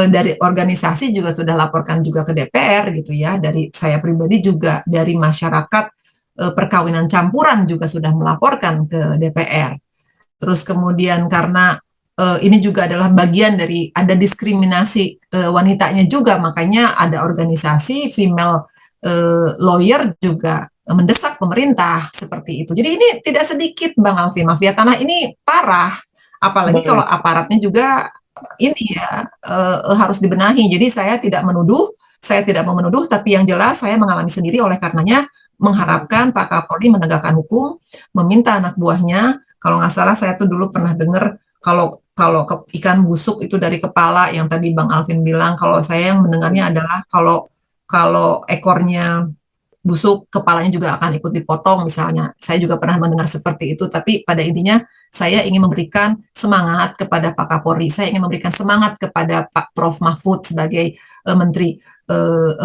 dari organisasi juga sudah laporkan juga ke DPR gitu ya, dari saya pribadi juga, dari masyarakat perkawinan campuran juga sudah melaporkan ke DPR. Terus kemudian karena ini juga adalah bagian dari ada diskriminasi wanitanya juga, makanya ada organisasi female lawyer juga mendesak pemerintah seperti itu. Jadi ini tidak sedikit, Bang Alvin, mafia tanah ini parah. Apalagi kalau Baik. aparatnya juga ini ya harus dibenahi. Jadi saya tidak menuduh, saya tidak mau menuduh, tapi yang jelas saya mengalami sendiri oleh karenanya mengharapkan Pak Kapolri menegakkan hukum, meminta anak buahnya. Kalau nggak salah saya tuh dulu pernah dengar kalau kalau ikan busuk itu dari kepala yang tadi Bang Alvin bilang, kalau saya yang mendengarnya adalah kalau kalau ekornya busuk, kepalanya juga akan ikut dipotong misalnya. Saya juga pernah mendengar seperti itu, tapi pada intinya saya ingin memberikan semangat kepada Pak Kapolri, saya ingin memberikan semangat kepada Pak Prof. Mahfud sebagai Menteri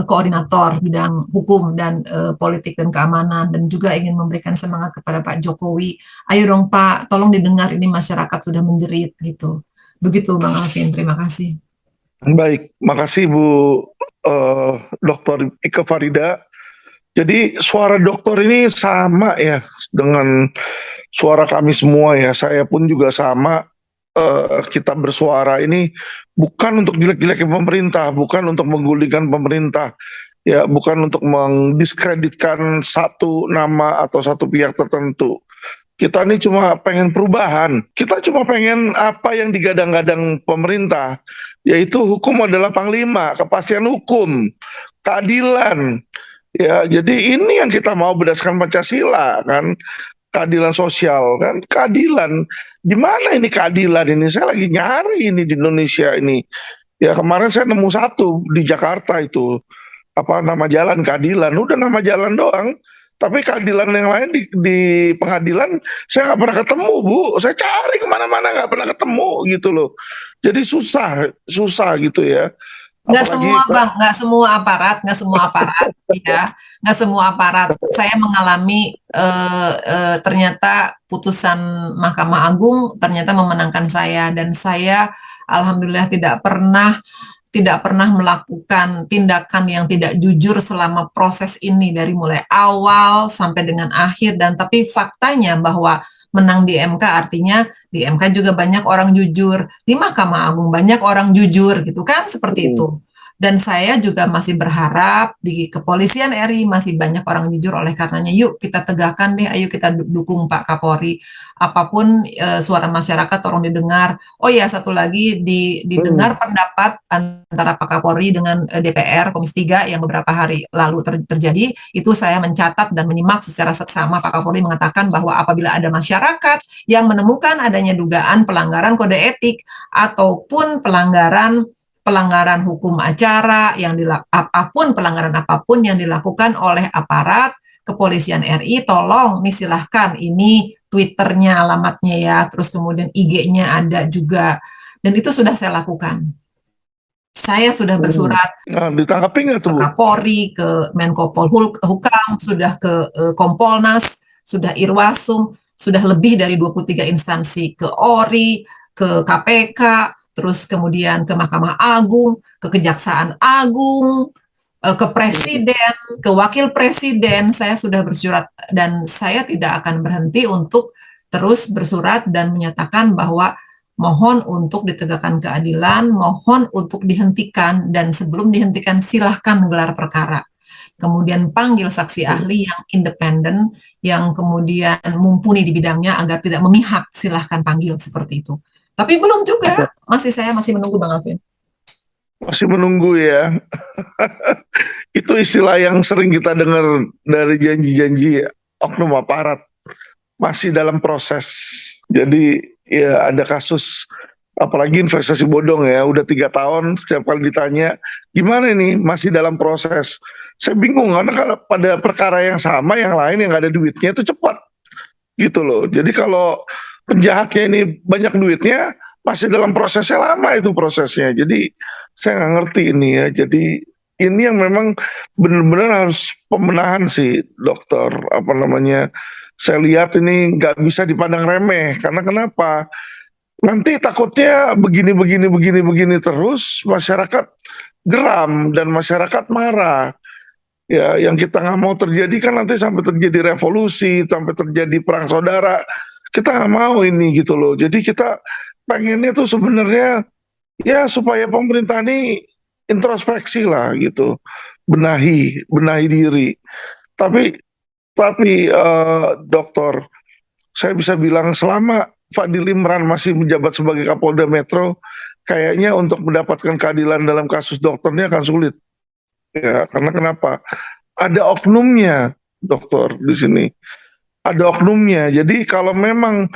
Koordinator bidang hukum dan politik dan keamanan, dan juga ingin memberikan semangat kepada Pak Jokowi. Ayo dong Pak, tolong didengar, ini masyarakat sudah menjerit gitu. Begitu Bang Alvin, terima kasih. Baik, makasih Bu Dr. Ika Farida. Jadi suara dokter ini sama ya dengan suara kami semua ya. Saya pun juga sama. Kita bersuara ini bukan untuk jelek-jelekin pemerintah, bukan untuk menggulingkan pemerintah, ya, bukan untuk mendiskreditkan satu nama atau satu pihak tertentu. Kita ini cuma pengen perubahan. Kita cuma pengen apa yang digadang-gadang pemerintah, yaitu hukum adalah panglima, kepastian hukum, keadilan. Ya, jadi ini yang kita mau berdasarkan Pancasila kan, keadilan sosial kan, keadilan. Di mana ini keadilan ini? Saya lagi nyari ini di Indonesia ini. Ya kemarin saya nemu satu di Jakarta itu, apa nama jalan keadilan, udah nama jalan doang. Tapi keadilan yang lain di pengadilan saya nggak pernah ketemu Bu. Saya cari kemana-mana nggak pernah ketemu gitu loh. Jadi susah gitu ya. Nggak Apalagi semua Bang, nggak semua aparat, ya, nggak semua aparat. Saya mengalami ternyata putusan Mahkamah Agung ternyata memenangkan saya, dan saya alhamdulillah tidak pernah melakukan tindakan yang tidak jujur selama proses ini dari mulai awal sampai dengan akhir. Dan tapi faktanya bahwa menang di MK artinya di MK juga banyak orang jujur, di Mahkamah Agung banyak orang jujur gitu kan, seperti itu. Dan saya juga masih berharap di Kepolisian RI masih banyak orang jujur, oleh karenanya yuk kita tegakkan deh, ayo kita dukung Pak Kapolri. Apapun suara masyarakat tolong didengar. Oh ya, satu lagi didengar pendapat antara Pak Kapolri dengan DPR Komisi 3 yang beberapa hari lalu terjadi. Itu saya mencatat dan menyimak secara seksama. Pak Kapolri mengatakan bahwa apabila ada masyarakat yang menemukan adanya dugaan pelanggaran kode etik ataupun pelanggaran hukum acara pelanggaran apapun yang dilakukan oleh aparat Kepolisian RI, tolong nih silahkan, ini Twitternya, alamatnya ya, terus kemudian IG-nya ada juga, dan itu sudah saya lakukan. Saya sudah bersurat ditangkapin nggak tuh ke Bu? Kapolri, ke Menko Polhukam, sudah ke Kompolnas, sudah Irwasum, sudah lebih dari 23 instansi, ke ORI, ke KPK, terus kemudian ke Mahkamah Agung, ke Kejaksaan Agung, ke Presiden, ke Wakil Presiden. Saya sudah bersurat, dan saya tidak akan berhenti untuk terus bersurat dan menyatakan bahwa mohon untuk ditegakkan keadilan, mohon untuk dihentikan, dan sebelum dihentikan silahkan gelar perkara. Kemudian panggil saksi ahli yang independen, yang kemudian mumpuni di bidangnya agar tidak memihak, silahkan panggil seperti itu. Tapi belum juga, saya masih menunggu Bang Alvin. Masih menunggu ya. Itu istilah yang sering kita dengar dari janji-janji oknum aparat. Masih dalam proses. Jadi ya ada kasus, apalagi investasi bodong ya, udah 3 tahun setiap kali ditanya, gimana ini masih dalam proses. Saya bingung karena kalau pada perkara yang sama yang lain yang gak ada duitnya itu cepat gitu loh. Jadi kalau penjahatnya ini banyak duitnya, masih dalam prosesnya lama itu prosesnya. Jadi saya nggak ngerti ini ya. Jadi ini yang memang benar-benar harus pembenahan sih dokter. Apa namanya? Saya lihat ini nggak bisa dipandang remeh. Karena kenapa? Nanti takutnya begini terus masyarakat geram dan masyarakat marah. Ya, yang kita nggak mau terjadi kan nanti sampai terjadi revolusi, sampai terjadi perang saudara. Kita nggak mau ini gitu loh. Jadi kita pengennya tuh sebenarnya ya supaya pemerintah ini introspeksi lah gitu, benahi diri. Tapi dokter, saya bisa bilang selama Fadil Imran masih menjabat sebagai Kapolda Metro, kayaknya untuk mendapatkan keadilan dalam kasus dokter ini akan sulit. Ya, karena kenapa? Ada oknumnya, dokter di sini. Ada oknumnya. Jadi kalau memang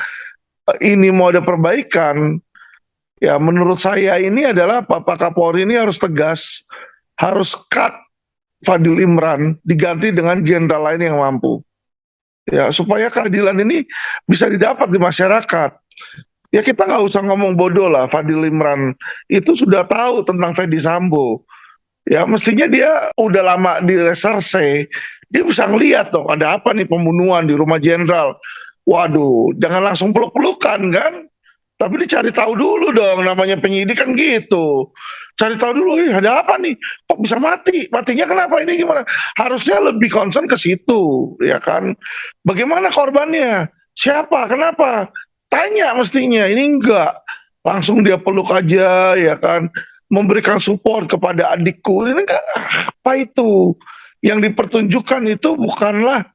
ini mau ada perbaikan, ya menurut saya ini adalah Pak Kapolri ini harus tegas, harus cut Fadil Imran, diganti dengan jenderal lain yang mampu. Ya, supaya keadilan ini bisa didapat di masyarakat. Ya kita nggak usah ngomong bodoh lah, Fadil Imran itu sudah tahu tentang Fedi Sambo. Ya mestinya dia udah lama di reserse, dia bisa ngeliat dong ada apa nih pembunuhan di rumah jenderal. Waduh, jangan langsung peluk-pelukan kan, tapi dicari tahu dulu dong, namanya penyidik kan gitu. Cari tahu dulu, ada apa nih, kok bisa mati, matinya kenapa, ini gimana. Harusnya lebih concern ke situ, ya kan. Bagaimana korbannya, siapa, kenapa, tanya mestinya. Ini enggak, langsung dia peluk aja, ya kan, memberikan support kepada adikku. Ini enggak, apa itu yang dipertunjukkan itu bukanlah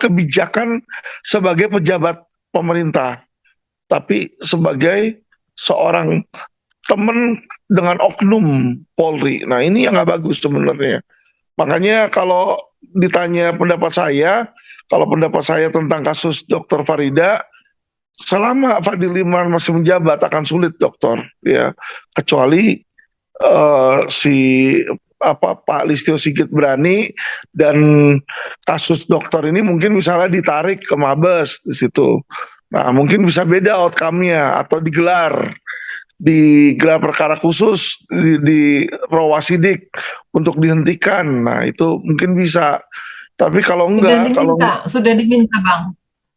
kebijakan sebagai pejabat pemerintah, tapi sebagai seorang teman dengan oknum Polri. Nah ini yang nggak bagus sebenarnya. Makanya kalau ditanya pendapat saya, kalau pendapat saya tentang kasus Dr. Farida, selama Fadil Imran masih menjabat akan sulit dokter, ya kecuali Pak Listio Sigit berani dan kasus dokter ini mungkin misalnya ditarik ke Mabes di situ. Nah, mungkin bisa beda outcome-nya atau digelar perkara khusus di Rawasidik untuk dihentikan. Nah, itu mungkin bisa. Tapi kalau enggak, sudah diminta, Bang.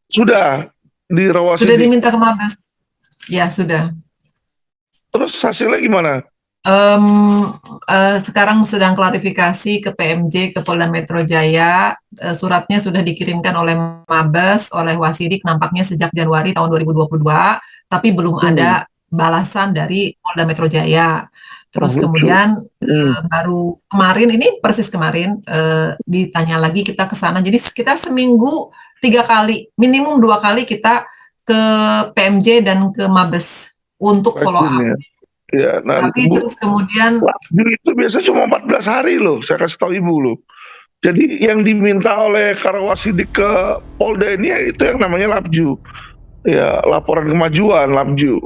Sudah di Rawasidik. Sudah diminta ke Mabes. Ya, sudah. Terus hasilnya gimana? Sekarang sedang klarifikasi ke PMJ, ke Polda Metro Jaya. Suratnya sudah dikirimkan oleh Mabes, oleh Wasidik nampaknya sejak Januari tahun 2022, tapi belum ada balasan dari Polda Metro Jaya. Terus kemudian baru kemarin, ini persis kemarin, ditanya lagi kita ke sana. Jadi kita seminggu 3 kali, minimum 2 kali kita ke PMJ dan ke Mabes untuk follow up. Ya, nah, tapi terus kemudian itu biasa cuma 14 hari loh, saya kasih tahu Ibu loh. Jadi yang diminta oleh Karawasidik ke Polda ini ya, itu yang namanya LAPJU. Ya, laporan kemajuan LAPJU.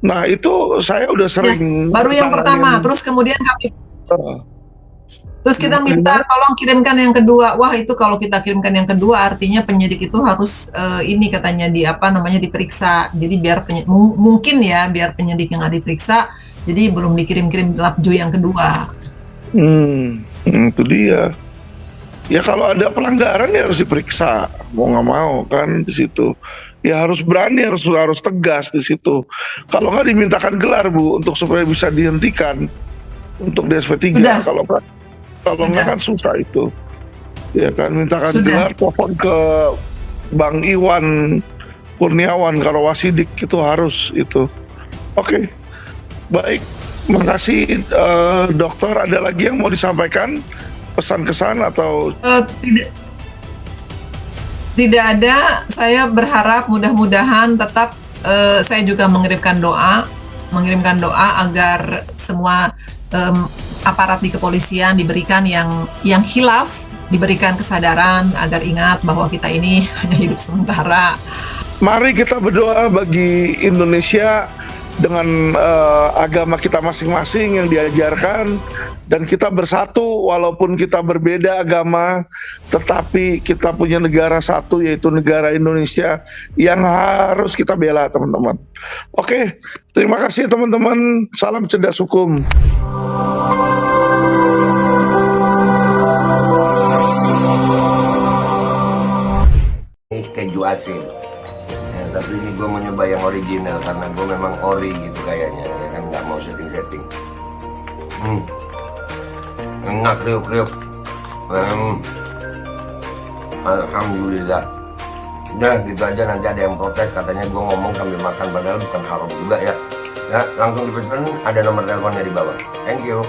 Nah, itu saya udah sering baru yang pertama, terus kemudian kami terus kita minta tolong kirimkan yang kedua. Wah, itu kalau kita kirimkan yang kedua artinya penyidik itu harus ini katanya diperiksa. Jadi biar mungkin ya biar penyidik yang ada diperiksa, jadi belum dikirim-kirim LAPJU yang kedua. Itu dia. Ya kalau ada pelanggaran ya harus diperiksa, mau nggak mau kan di situ. Ya harus berani, harus tegas di situ. Kalau nggak dimintakan gelar Bu untuk supaya bisa dihentikan untuk di SP3. Kalau nggak kan susah itu. Ya kan mintakan gelar, telepon ke Bang Iwan Kurniawan Karawasidik itu harus itu. Oke. Baik. Makasih dokter, ada lagi yang mau disampaikan? Pesan-kesan atau tidak ada. Saya berharap mudah-mudahan tetap saya juga mengirimkan doa agar semua aparat di kepolisian diberikan yang hilaf, diberikan kesadaran agar ingat bahwa kita ini hanya hidup sementara. Mari kita berdoa bagi Indonesia dengan agama kita masing-masing yang diajarkan, dan kita bersatu walaupun kita berbeda agama, tetapi kita punya negara satu yaitu negara Indonesia yang harus kita bela teman-teman. Oke, terima kasih teman-teman, salam cerdas hukum. Ini keju asin. Tapi ini gue mau nyoba yang original karena gue memang ori gitu kayaknya, ya kan, nggak mau setting-setting. Enak, kriuk-kriuk. Alhamdulillah. Udah gitu aja, nanti ada yang protes katanya gue ngomong sambil makan, padahal bukan haram juga ya. Ya langsung dipesan, ada nomor teleponnya di bawah. Thank you.